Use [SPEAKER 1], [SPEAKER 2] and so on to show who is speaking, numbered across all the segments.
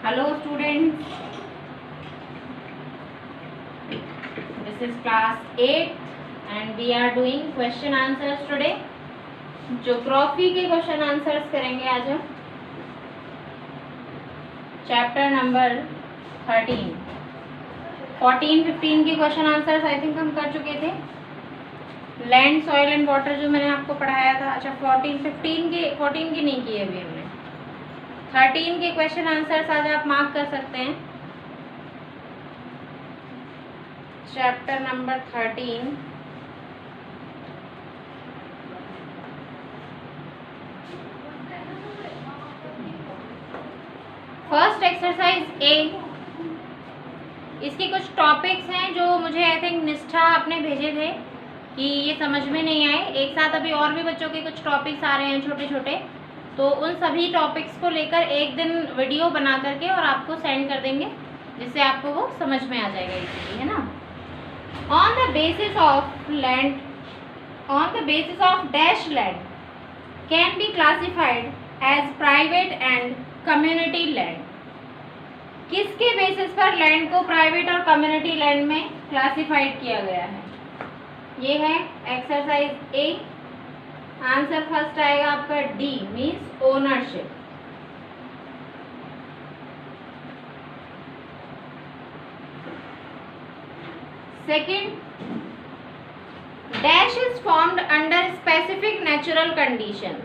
[SPEAKER 1] Hello students, this is class 8 and we are doing question answers today. Geography के question answers करेंगे आज हम. Chapter number 13, 14, 15 के question answers I think हम कर चुके थे. लैंड, सॉइल एंड वाटर जो मैंने आपको पढ़ाया था. अच्छा 14 के नहीं किए अभी हमने. 13 के क्वेश्चन आंसर्स आज आप मार्क कर सकते हैं. Chapter number 13. फर्स्ट एक्सरसाइज ए. इसके कुछ टॉपिक्स हैं जो मुझे आई थिंक निष्ठा आपने भेजे थे कि ये समझ में नहीं आए. एक साथ अभी और भी बच्चों के कुछ टॉपिक्स आ रहे हैं छोटे छोटे, तो उन सभी टॉपिक्स को लेकर एक दिन वीडियो बना करके और आपको सेंड कर देंगे, जिससे आपको वो समझ में आ जाएगा इजीली, है ना. On the basis of land, on the basis of dash land can be classified as private and community land. किसके बेसिस पर लैंड को प्राइवेट और कम्युनिटी लैंड में क्लासिफाइड किया गया है? ये है एक्सरसाइज ए. आंसर फर्स्ट आएगा आपका D, means ownership. Second, dash is formed under specific natural conditions.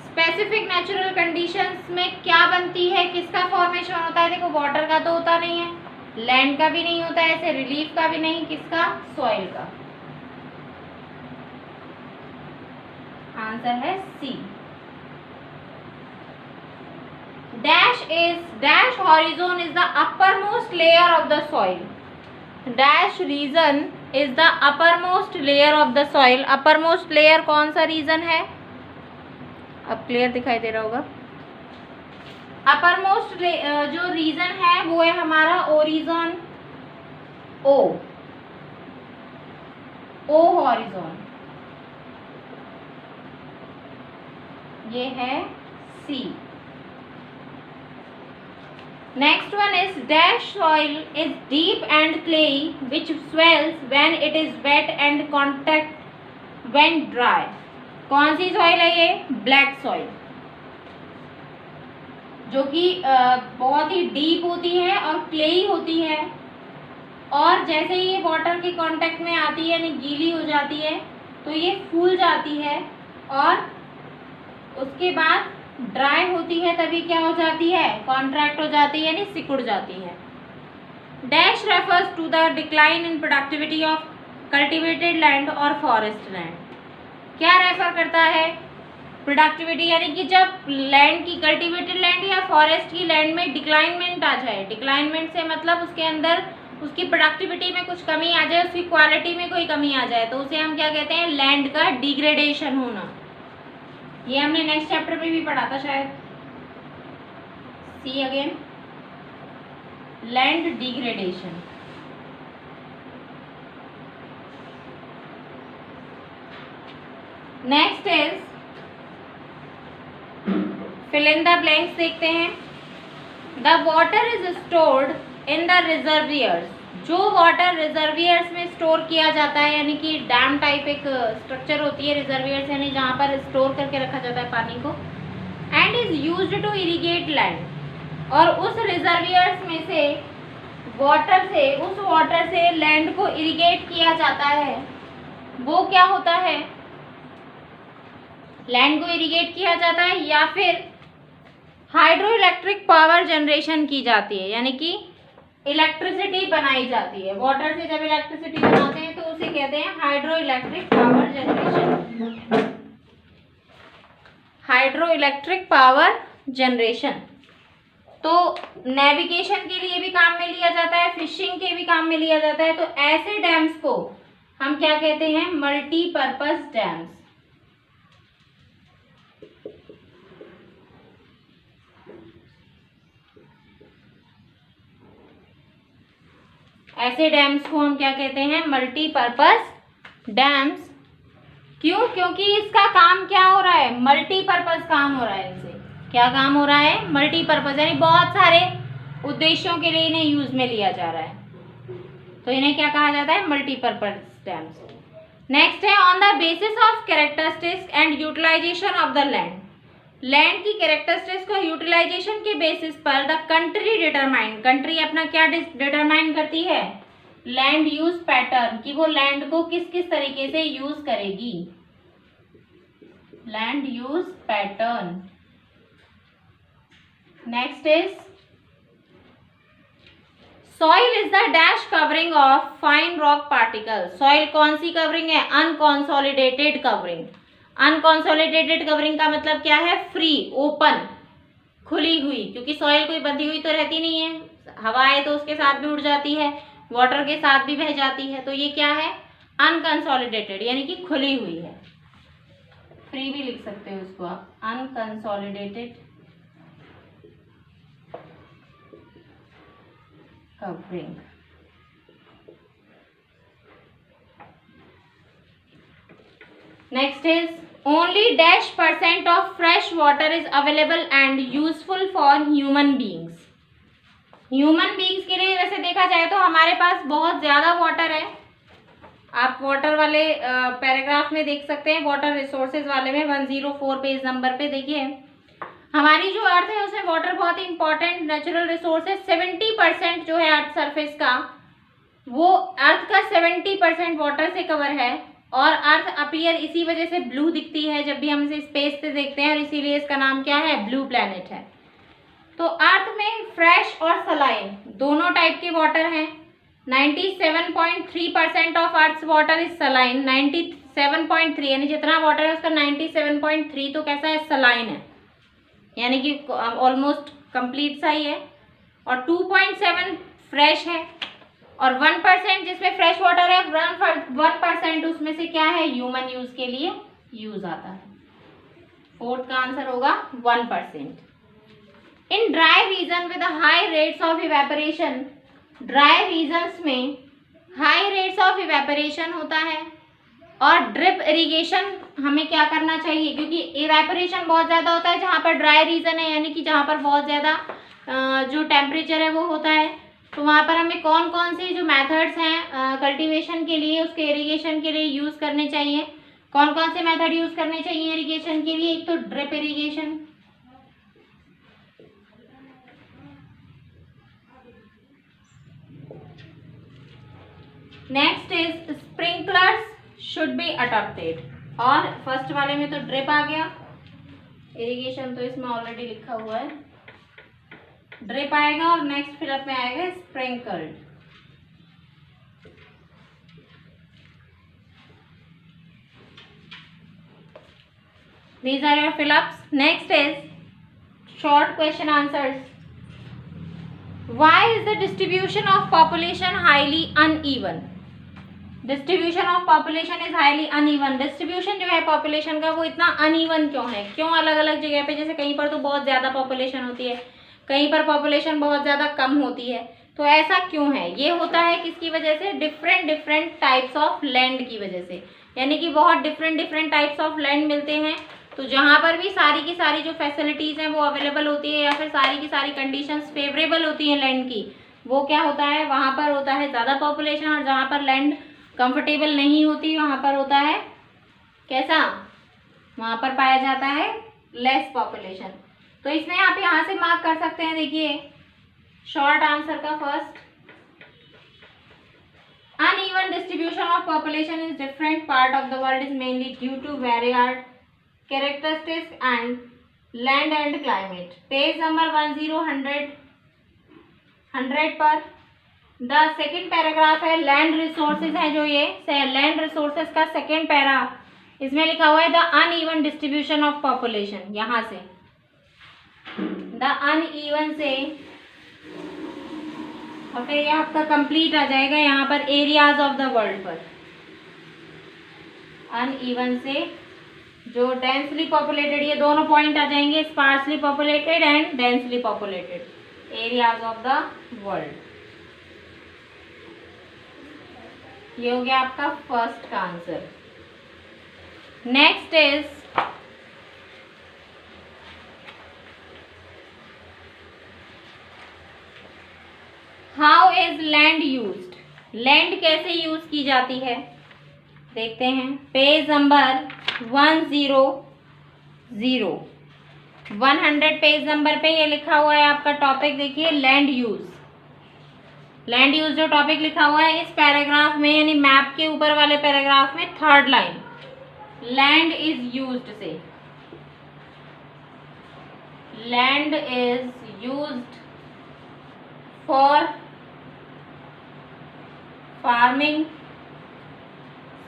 [SPEAKER 1] Specific natural conditions में क्या बनती है, किसका फॉर्मेशन होता है? देखो वाटर का तो होता नहीं है, लैंड का भी नहीं होता है, ऐसे रिलीफ का भी नहीं, किसका? सॉइल का. आंसर है C. Dash horizon is the uppermost layer of the soil. Dash region is the uppermost layer of the soil. uppermost layer कौन सा रीजन है? अब क्लियर दिखाई दे रहा होगा. uppermost जो रीजन है वो है हमारा ओरिजन ओ हॉरिजॉन. ये है C. Next one is dash soil is deep and clayey which swells when it is wet and contact when dry. कौन सी सॉइल है ये? ब्लैक सॉइल, जो कि बहुत ही डीप होती है और क्लेई होती है, और जैसे ही ये वाटर के कांटेक्ट में आती है यानी गीली हो जाती है तो ये फूल जाती है, और उसके बाद ड्राई होती है तभी क्या हो जाती है? कॉन्ट्रैक्ट हो जाती है यानी सिकुड़ जाती है. Dash refers to the decline in productivity of cultivated land और फॉरेस्ट लैंड. क्या रेफर करता है? प्रोडक्टिविटी, यानी कि जब लैंड की, कल्टिवेटेड लैंड या फॉरेस्ट की लैंड में डिक्लाइनमेंट आ जाए. डिक्लाइनमेंट से मतलब उसके अंदर उसकी प्रोडक्टिविटी में कुछ कमी आ जाए, उसकी क्वालिटी में कोई कमी आ जाए, तो उसे हम क्या कहते हैं? लैंड का डिग्रेडेशन होना. ये हमने नेक्स्ट चैप्टर में भी पढ़ा था शायद. C again, land degradation. Next is fill in the blanks. देखते हैं. The water is stored in the reservoirs. जो वाटर रिजर्वियर्स में स्टोर किया जाता है, यानी कि डैम टाइप एक स्ट्रक्चर होती है रिजर्वियर्स, यानी जहाँ पर स्टोर करके रखा जाता है पानी को, and is used to irrigate land. और उस रिजर्वियर्स में से उस वाटर से लैंड को इरिगेट किया जाता है. वो क्या होता है? लैंड को इरिगेट किया जाता है, या फिर हाइड्रो इलेक्ट्रिक पावर जनरेशन की जाती है, यानी कि इलेक्ट्रिसिटी बनाई जाती है. वाटर से जब इलेक्ट्रिसिटी बनाते हैं तो उसे कहते हैं hydro electric power generation. Hydro electric power generation तो नेविगेशन के लिए भी काम में लिया जाता है, फिशिंग के भी काम में लिया जाता है. तो ऐसे डैम्स को हम क्या कहते हैं? Multipurpose dams. ऐसे डैम्स को हम क्या कहते हैं? Multipurpose dams. क्यों? क्योंकि इसका काम क्या हो रहा है? मल्टीपर्पज काम हो रहा है. इनसे क्या काम हो रहा है? मल्टीपर्पज, यानी बहुत सारे उद्देश्यों के लिए इन्हें यूज में लिया जा रहा है, तो इन्हें क्या कहा जाता है? Multipurpose dams. नेक्स्ट है on the basis of characteristics and utilization of the land. Land की कैरेक्टरिस्टिक्स को यूटिलाइजेशन के बेसिस पर द कंट्री डिटरमाइन, कंट्री अपना क्या डिटरमाइन करती है? लैंड यूज पैटर्न, कि वो लैंड को किस किस तरीके से यूज करेगी। Land use pattern. Next is soil is the dash covering of fine rock particle. Soil कौन सी कवरिंग है? Unconsolidated covering. अनकॉन्सोलिडेटेड कवरिंग का मतलब क्या है? फ्री, ओपन, खुली हुई, क्योंकि सॉइल कोई बंधी हुई तो रहती नहीं है, हवा आए तो उसके साथ भी उड़ जाती है, वाटर के साथ भी बह जाती है, तो ये क्या है? अनकंसोलिडेटेड, यानी कि खुली हुई है। फ्री भी लिख सकते हो उसको आप, unconsolidated covering. Next is only -% of fresh water is available and useful for human beings. Human beings के लिए वैसे देखा जाए तो हमारे पास बहुत ज़्यादा वाटर है। आप वाटर वाले पैराग्राफ में देख सकते हैं, वाटर रिसोर्सेज वाले में 104 पेज नंबर पे देखिए, हमारी जो अर्थ है उसमें वाटर बहुत ही इंपॉर्टेंट नेचुरल रिसोर्स है। 70% जो है अर्थ सरफेस का, वो अर्थ का 70% वाटर से कवर है, और अर्थ अपीयर इसी वजह से ब्लू दिखती है जब भी हम इसे स्पेस से देखते हैं, और इसीलिए इसका नाम क्या है? ब्लू प्लैनेट है। तो अर्थ में फ्रेश और सलाइन दोनों टाइप के वाटर हैं। 97.3% of earth water is saline. 97.3 यानी जितना वाटर है उसका 97.3 तो कैसा है? सलाइन है, यानी कि ऑलमोस्ट कंप्लीट सा ही है। और 2.7 फ्रेश है, और 1% जिसमें फ्रेश वाटर है, 1% उसमें से क्या है? ह्यूमन यूज के लिए यूज आता है। फोर्थ का आंसर होगा 1%। In dry region with high rates of evaporation, dry regions में हाई रेट्स ऑफ इवेपोरेशन होता है, और ड्रिप इरिगेशन हमें क्या करना चाहिए? क्योंकि इवेपोरेशन बहुत ज़्यादा होता है जहाँ पर ड्राई रीजन है, यानी कि जहाँ पर बहुत ज़्यादा जो टेम्परेचर है वो होता है, तो वहाँ पर हमें कौन कौन से जो मेथड्स हैं कल्टीवेशन के लिए, उसके इरिगेशन के लिए यूज़ करने चाहिए? कौन कौन से मेथड यूज़ करने चाहिए इरिगेशन के लिए? एक तो drip irrigation, next is sprinklers should be adopted. और फर्स्ट वाले में तो ड्रिप आ गया, इरिगेशन तो इसमें ऑलरेडी लिखा हुआ है, ड्रिप आएगा, और नेक्स्ट फिलअप में आएगा sprinkled. These are your fill-ups. Next is short question answers. Why is the distribution of population highly uneven? Distribution of population is highly uneven. Distribution जो है population का वो इतना uneven क्यों है? क्यों अलग अलग जगह पे, जैसे कहीं पर तो बहुत ज़्यादा population होती है, कहीं पर population बहुत ज़्यादा कम होती है, तो ऐसा क्यों है? ये होता है किसकी वजह से? डिफरेंट टाइप्स ऑफ लैंड की वजह से, यानी कि बहुत डिफरेंट टाइप्स ऑफ लैंड मिलते हैं, तो जहाँ पर भी सारी की सारी जो फैसिलिटीज़ हैं वो अवेलेबल होती है, या फिर सारी की सारी कंडीशंस फेवरेबल होती हैं लैंड की, वो क्या होता है? वहाँ पर होता है ज़्यादा पॉपुलेशन, और जहाँ पर लैंड कंफर्टेबल नहीं होती वहाँ पर होता है कैसा? वहाँ पर पाया जाता है लेस पॉपुलेशन। तो इसमें आप यहाँ से मार्क कर सकते हैं, देखिए शॉर्ट आंसर का first, uneven distribution of population in different part of the world is mainly due to varied characteristics and land and climate. Page number 100 पर द सेकेंड पैराग्राफ है लैंड रिसोर्सेज है, जो ये लैंड रिसोर्सेज का second para, इसमें लिखा हुआ है the uneven distribution of population. यहाँ से द अनइवन से, और फिर ये आपका कंप्लीट आ जाएगा यहाँ पर एरियाज ऑफ द वर्ल्ड पर। अनइवन से जो डेंसली पॉपुलेटेड, ये दोनों पॉइंट आ जाएंगे, sparsely populated and densely populated areas of the world. ये हो गया आपका फर्स्ट का आंसर। नेक्स्ट इज लैंड कैसे यूज की जाती है देखते हैं। पेज नंबर 100 पेज नंबर पे ये लिखा हुआ है आपका टॉपिक, देखिए लैंड यूज। लैंड यूज जो टॉपिक लिखा हुआ है इस पैराग्राफ में, यानी मैप के ऊपर वाले पैराग्राफ में third line, land is used से, land is used for farming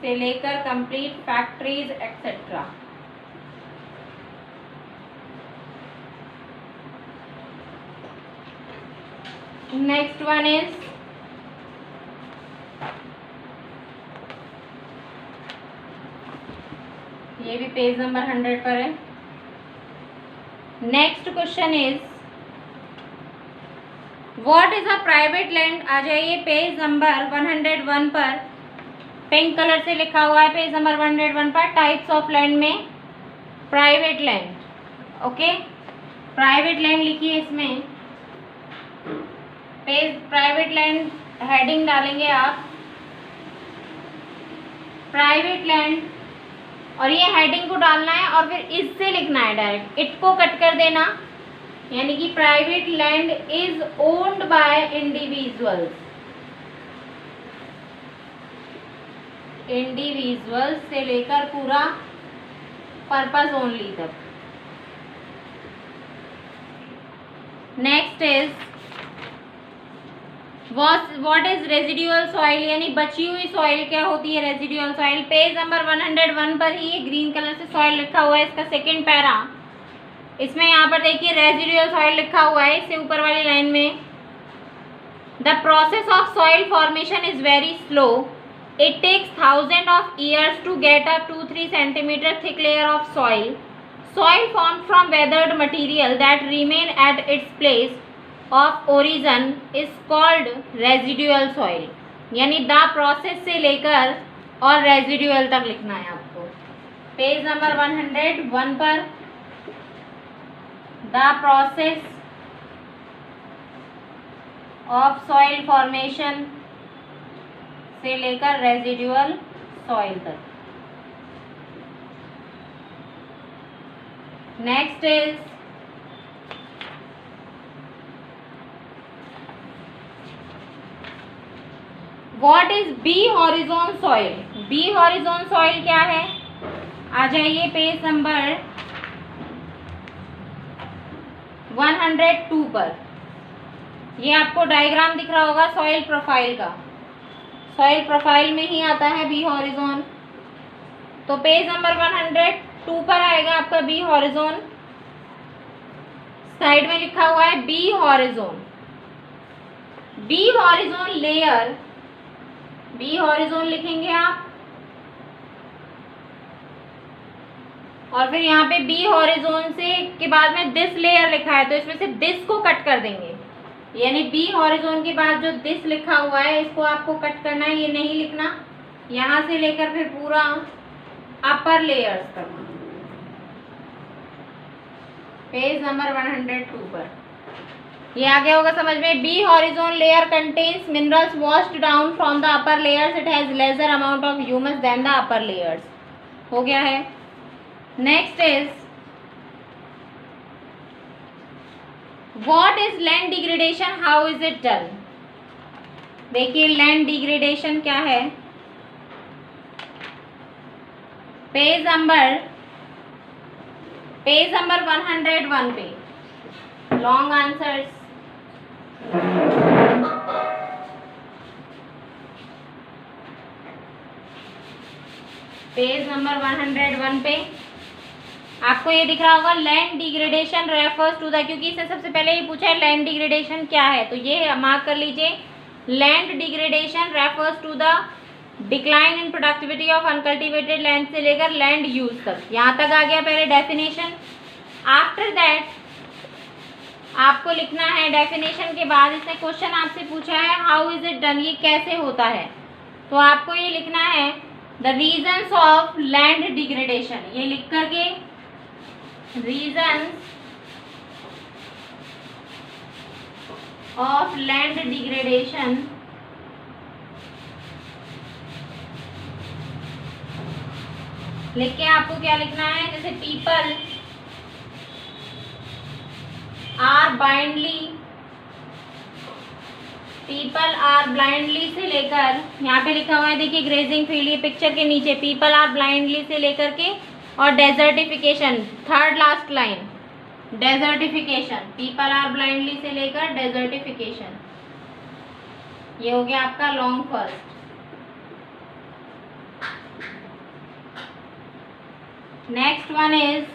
[SPEAKER 1] से लेकर complete factories etcetera. Next one is ये भी पेज नंबर 100 पर है। Next question is what is a private land. आ जाइए पेज नंबर 101 पर, पिंक कलर से लिखा हुआ है पेज नंबर 101 पर, टाइप्स ऑफ लैंड में private land. Okay, private land लिखिए इसमें, पेज प्राइवेट लैंड हेडिंग डालेंगे आप, प्राइवेट लैंड, और ये हेडिंग को डालना है और फिर इससे लिखना है डायरेक्ट, इट को कट कर देना, यानी कि private land is owned by individuals, individuals से लेकर पूरा पर्पस ओनली तक। Next is what is residual soil, यानी बची हुई सॉइल क्या होती है रेजिडुअल सॉइल। पेज नंबर 101 पर ही ये ग्रीन कलर से सॉइल लिखा हुआ है, इसका सेकंड पैरा, इसमें यहाँ पर देखिए रेजिडुअल सॉइल लिखा हुआ है, इससे ऊपर वाली लाइन में the process of soil formation is very slow, it takes thousand of years to get a 2-3 centimetre thick layer of soil, soil formed from weathered material that remain at its place of origin is called residual soil, यानी the process से लेकर और residual तक लिखना है आपको। Page number 101 पर the process of soil formation से लेकर रेजिडुअल सॉइल तक। Next is what is B horizon soil. B horizon soil क्या है, आ जाइए पेज नंबर 102 पर, ये आपको डायग्राम दिख रहा होगा सॉइल प्रोफाइल का, सॉइल प्रोफाइल में ही आता है बी हॉरिजॉन। तो पेज नंबर 102 पर आएगा आपका बी हॉरिजॉन, साइड में लिखा हुआ है B horizon. B horizon layer, B horizon लिखेंगे आप, और फिर यहाँ पे बी हॉरिजॉन से के बाद में दिस लेयर लिखा है, तो इसमें से दिस को कट कर देंगे, यानी बी हॉरिजॉन के बाद जो दिस लिखा हुआ है इसको आपको कट करना है, ये नहीं लिखना, यहाँ से लेकर फिर पूरा अपर लेयर्स तक। पेज नंबर 102 पर ये आ गया होगा समझ में। B horizon layer contains minerals washed down from the upper layers, it has lesser amount of humus than the upper layers. हो गया है। Next is what is land degradation, how is it done. देखिए land degradation क्या है, page number 101 पे, long answers, page number 101 पे आपको ये दिख रहा होगा land degradation refers to the, क्योंकि इससे सबसे पहले ये पूछा है लैंड डिग्रेडेशन क्या है, तो ये मार्क कर लीजिए, land degradation refers to the decline in productivity of uncultivated land से लेकर लैंड यूज तक। यहाँ तक आ गया पहले डेफिनेशन। आफ्टर दैट आपको लिखना है, डेफिनेशन के बाद इसने क्वेश्चन आपसे पूछा है हाउ इज इट डन, ये कैसे होता है, तो आपको ये लिखना है the reasons of land degradation, ये लिख करके रीजन्स ऑफ लैंड डिग्रेडेशन लिख के आपको क्या लिखना है, जैसे पीपल आर ब्लाइंडली से लेकर, यहाँ पे लिखा हुआ है देखिए ग्रेजिंग फील्ड, ये पिक्चर के नीचे पीपल आर ब्लाइंडली से लेकर के और desertification, third last line desertification, people are blindly से लेकर डेजर्टिफिकेशन, ये हो गया आपका long first. Next one is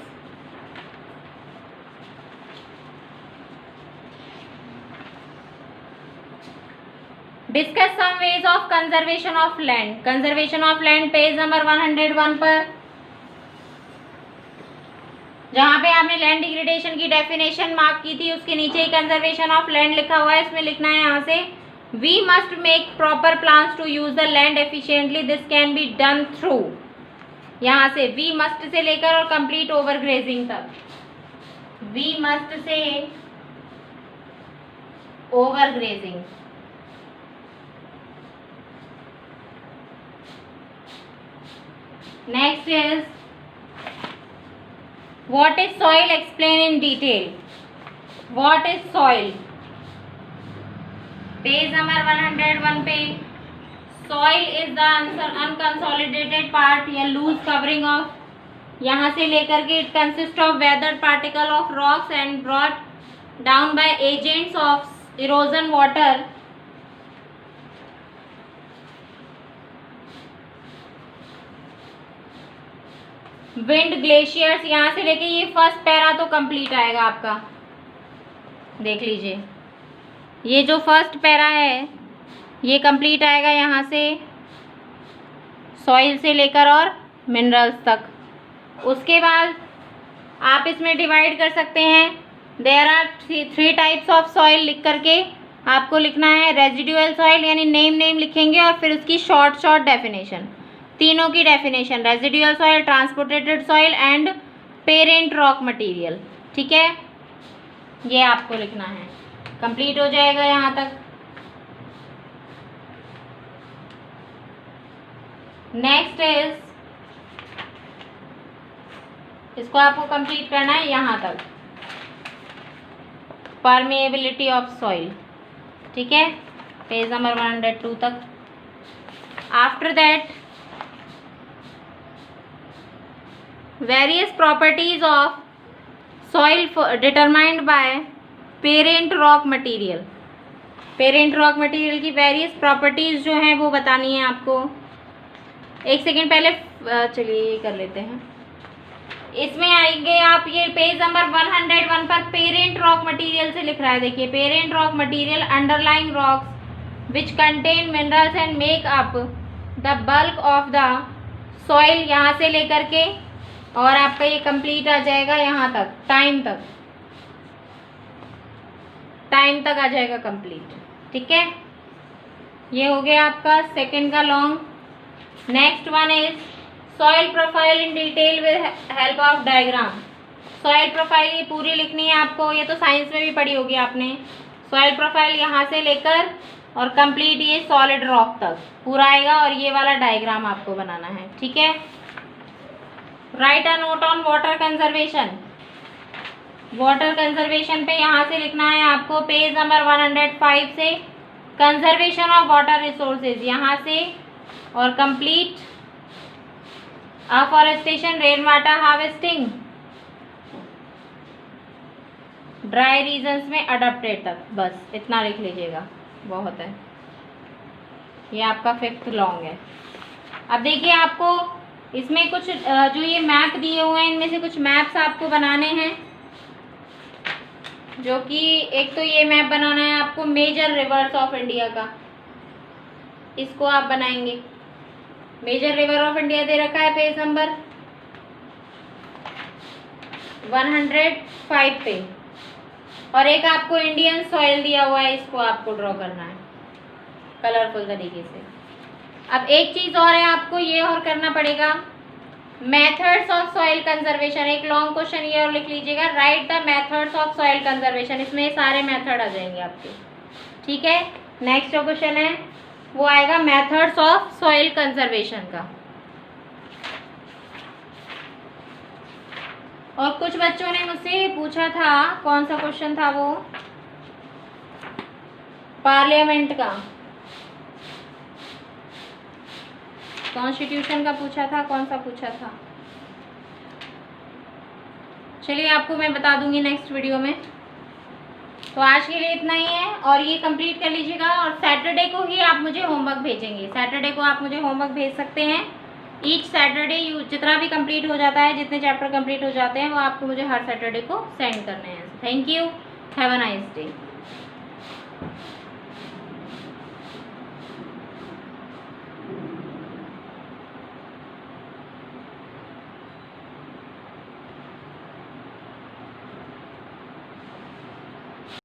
[SPEAKER 1] discuss some ways of conservation of land. Conservation of land page number 101 पर, जहां पे आपने लैंड डिग्रेडेशन की डेफिनेशन मार्क की थी उसके नीचे ही कंजर्वेशन ऑफ लैंड लिखा हुआ है। इसमें लिखना है यहाँ से we must make proper plans to use the land efficiently, this can be done through, यहाँ से वी मस्ट से लेकर और कंप्लीट ओवर ग्रेजिंग तक, वी मस्ट से overgrazing. Next is what is soil? Explain in detail. What is soil? Page number 101 पे soil is the unconsolidated part या loose covering of, यहाँ से लेकर के it consists of weathered particle of rocks and brought down by agents of erosion, water, wind, glaciers. यहाँ से लेके ये फर्स्ट पैरा तो कंप्लीट आएगा आपका, देख लीजिए ये जो फर्स्ट पैरा है ये कंप्लीट आएगा यहाँ से सॉइल से लेकर और मिनरल्स तक। उसके बाद आप इसमें डिवाइड कर सकते हैं, there are 3 types of soil लिख करके आपको लिखना है। रेजिडुअल सॉइल यानी नेम लिखेंगे और फिर उसकी शॉर्ट डेफिनेशन, तीनों की definition, residual soil, transported soil and parent rock material, ठीक है, ये आपको लिखना है। कंप्लीट हो जाएगा यहाँ तक। नेक्स्ट इज, इसको आपको कंप्लीट करना है यहाँ तक, परमेएबिलिटी ऑफ सॉइल, ठीक है, पेज नंबर 102 तक। After that various properties of soil determined by parent rock material. Parent rock material की वेरियस प्रॉपर्टीज जो हैं वो बतानी है आपको। एक सेकेंड पहले चलिए ये कर लेते हैं। इसमें आएंगे आप, ये पेज नंबर 101 पर पेरेंट रॉक मटेरियल से लिख रहा है, देखिए parent rock material underlying rocks which contain minerals and make up the bulk of the soil, यहाँ से लेकर के और आपका ये कंप्लीट आ जाएगा यहाँ तक, टाइम तक आ जाएगा कंप्लीट, ठीक है। ये हो गया आपका सेकंड का long. Next one is soil profile in detail with help of diagram. Soil profile ये पूरी लिखनी है आपको, ये तो साइंस में भी पढ़ी होगी आपने। सॉइल प्रोफाइल यहाँ से लेकर और कंप्लीट ये सॉलिड रॉक तक पूरा आएगा और ये वाला डायग्राम आपको बनाना है, ठीक है। Right a note on water conservation. Water conservation पे यहाँ से लिखना है आपको पेज नंबर 105 से कंजर्वेशन ऑफ वाटर रिसोर्सेज, यहाँ से और complete afforestation, rain water harvesting, dry regions में अडॉप्टेड तक, बस इतना लिख लीजिएगा, बहुत है। ये आपका 5th लॉन्ग है। अब देखिए आपको इसमें कुछ जो ये मैप दिए हुए हैं इनमें से कुछ मैप्स आपको बनाने हैं, जो कि एक तो ये मैप बनाना है आपको मेजर रिवर्स ऑफ इंडिया का, इसको आप बनाएंगे। मेजर रिवर ऑफ इंडिया दे रखा है पेज नंबर 105 पे, और एक आपको इंडियन सॉइल दिया हुआ है, इसको आपको ड्रॉ करना है कलरफुल तरीके से। अब एक चीज़ और है, आपको ये और करना पड़ेगा, मेथड्स ऑफ सॉइल कंजर्वेशन। एक लॉन्ग क्वेश्चन ये और लिख लीजिएगा, right the methods of soil conservation. इसमें सारे मेथड आ जाएंगे आपके, ठीक है। नेक्स्ट जो क्वेश्चन है वो आएगा मेथड्स ऑफ सॉइल कंजर्वेशन का। और कुछ बच्चों ने मुझसे पूछा था, कौन सा क्वेश्चन था वो, पार्लियामेंट का, कॉन्स्टिट्यूशन का पूछा था, कौन सा पूछा था, चलिए आपको मैं बता दूंगी नेक्स्ट वीडियो में। तो आज के लिए इतना ही है और ये कंप्लीट कर लीजिएगा। और सैटरडे को ही आप मुझे होमवर्क भेजेंगे, सैटरडे को आप मुझे होमवर्क भेज सकते हैं। ईच सैटरडे जितना भी कंप्लीट हो जाता है, जितने चैप्टर कंप्लीट हो जाते हैं, वो आपको मुझे हर सैटरडे को सेंड करने हैं। Thank you, have a nice day.